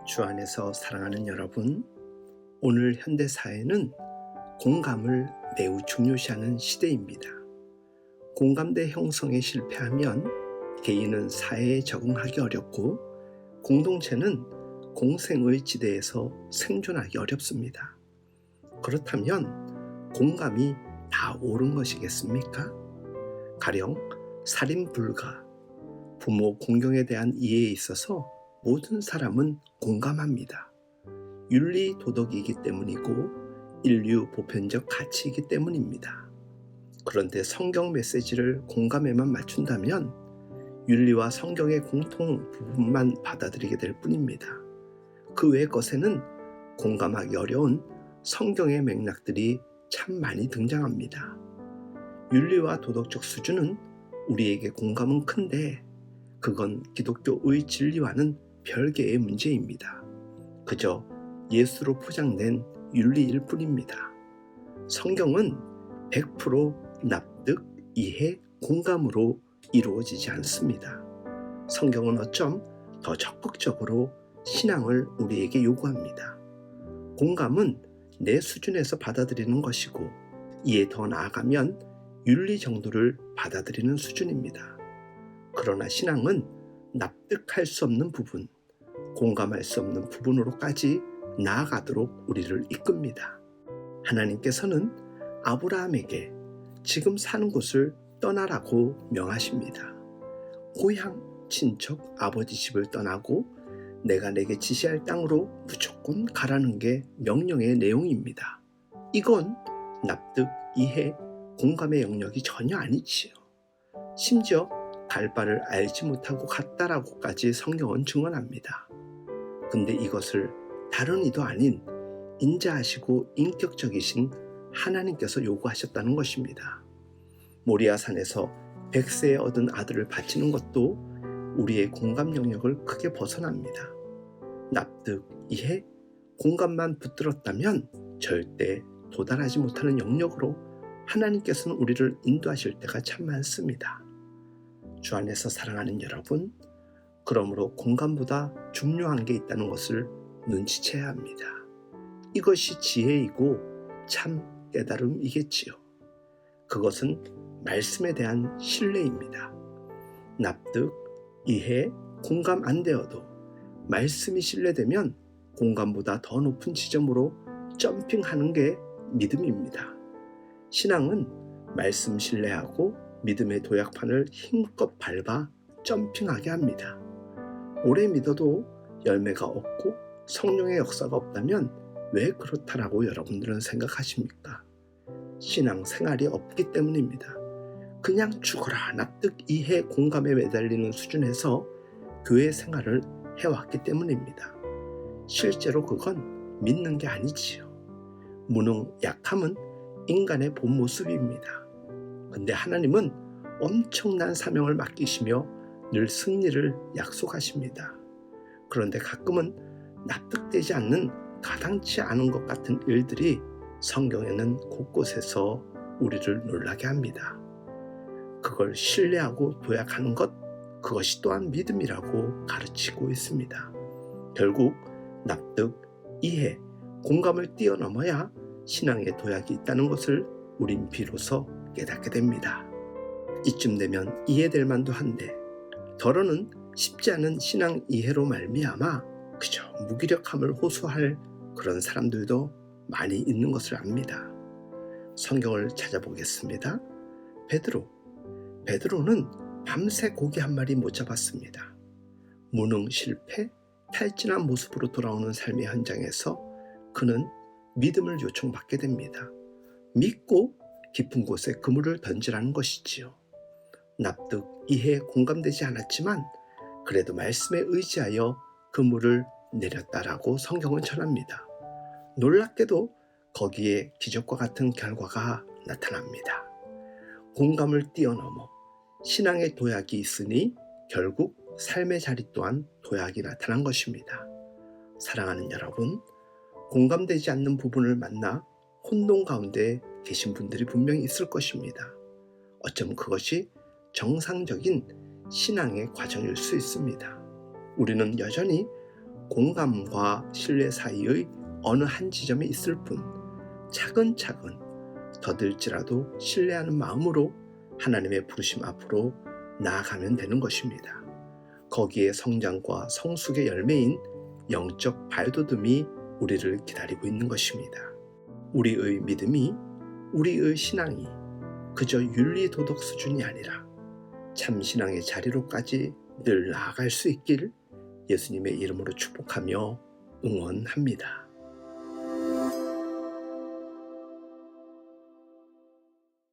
주 안에서 사랑하는 여러분, 오늘 현대 사회는 공감을 매우 중요시하는 시대입니다. 공감대 형성에 실패하면 개인은 사회에 적응하기 어렵고 공동체는 공생의 지대에서 생존하기 어렵습니다. 그렇다면 공감이 다 옳은 것이겠습니까? 가령 살인 불가, 부모 공경에 대한 이해에 있어서 모든 사람은 공감합니다. 윤리 도덕이기 때문이고 인류 보편적 가치이기 때문입니다. 그런데 성경 메시지를 공감에만 맞춘다면 윤리와 성경의 공통 부분만 받아들이게 될 뿐입니다. 그 외의 것에는 공감하기 어려운 성경의 맥락들이 참 많이 등장합니다. 윤리와 도덕적 수준은 우리에게 공감은 큰데 그건 기독교의 진리와는 별개의 문제입니다. 그저 예수로 포장된 윤리일 뿐입니다. 성경은 100% 납득, 이해, 공감으로 이루어지지 않습니다. 성경은 어쩜 더 적극적으로 신앙을 우리에게 요구합니다. 공감은 내 수준에서 받아들이는 것이고 이에 더 나아가면 윤리 정도를 받아들이는 수준입니다. 그러나 신앙은 납득할 수 없는 부분, 공감할 수 없는 부분으로까지 나아가도록 우리를 이끕니다. 하나님께서는 아브라함에게 지금 사는 곳을 떠나라고 명하십니다. 고향, 친척, 아버지 집을 떠나고 내가 내게 지시할 땅으로 무조건 가라는 게 명령의 내용입니다. 이건 납득, 이해, 공감의 영역이 전혀 아니지요. 심지어 갈 바를 알지 못하고 갔다라고까지 성경은 증언합니다. 근데 이것을 다른 이도 아닌 인자하시고 인격적이신 하나님께서 요구하셨다는 것입니다. 모리아산에서 100세에 얻은 아들을 바치는 것도 우리의 공감 영역을 크게 벗어납니다. 납득, 이해, 공감만 붙들었다면 절대 도달하지 못하는 영역으로 하나님께서는 우리를 인도하실 때가 참 많습니다. 주 안에서 사랑하는 여러분, 그러므로 공감보다 중요한 게 있다는 것을 눈치채야 합니다. 이것이 지혜이고 참 깨달음이겠지요. 그것은 말씀에 대한 신뢰입니다. 납득, 이해, 공감 안 되어도 말씀이 신뢰되면 공감보다 더 높은 지점으로 점핑하는 게 믿음입니다. 신앙은 말씀 신뢰하고 믿음의 도약판을 힘껏 밟아 점핑하게 합니다. 오래 믿어도 열매가 없고 성령의 역사가 없다면 왜 그렇다라고 여러분들은 생각하십니까? 신앙 생활이 없기 때문입니다. 그냥 죽어라 납득, 이해, 공감에 매달리는 수준에서 교회 생활을 해왔기 때문입니다. 실제로 그건 믿는 게 아니지요. 무능, 약함은 인간의 본 모습입니다. 근데 하나님은 엄청난 사명을 맡기시며 늘 승리를 약속하십니다. 그런데 가끔은 납득되지 않는 가당치 않은 것 같은 일들이 성경에는 곳곳에서 우리를 놀라게 합니다. 그걸 신뢰하고 도약하는 것, 그것이 또한 믿음이라고 가르치고 있습니다. 결국 납득, 이해, 공감을 뛰어넘어야 신앙의 도약이 있다는 것을 우린 비로소 깨닫게 됩니다. 이쯤 되면 이해될 만도 한데 더러는 쉽지 않은 신앙 이해로 말미암아 그저 무기력함을 호소할 그런 사람들도 많이 있는 것을 압니다. 성경을 찾아보겠습니다. 베드로는 밤새 고기 한 마리 못 잡았습니다. 무능, 실패, 탈진한 모습으로 돌아오는 삶의 현장에서 그는 믿음을 요청받게 됩니다. 믿고 깊은 곳에 그물을 던지라는 것이지요. 납득, 이해, 공감되지 않았지만 그래도 말씀에 의지하여 그물을 내렸다라고 성경은 전합니다. 놀랍게도 거기에 기적과 같은 결과가 나타납니다. 공감을 뛰어넘어 신앙의 도약이 있으니 결국 삶의 자리 또한 도약이 나타난 것입니다. 사랑하는 여러분, 공감되지 않는 부분을 만나 혼돈 가운데 계신 분들이 분명히 있을 것입니다. 어쩌면 그것이 정상적인 신앙의 과정일 수 있습니다. 우리는 여전히 공감과 신뢰 사이의 어느 한 지점에 있을 뿐 차근차근 더딜지라도 신뢰하는 마음으로 하나님의 부르심 앞으로 나아가면 되는 것입니다. 거기에 성장과 성숙의 열매인 영적 발돋움이 우리를 기다리고 있는 것입니다. 우리의 믿음이, 우리의 신앙이 그저 윤리도덕 수준이 아니라 참신앙의 자리로까지 늘 나아갈 수 있길 예수님의 이름으로 축복하며 응원합니다.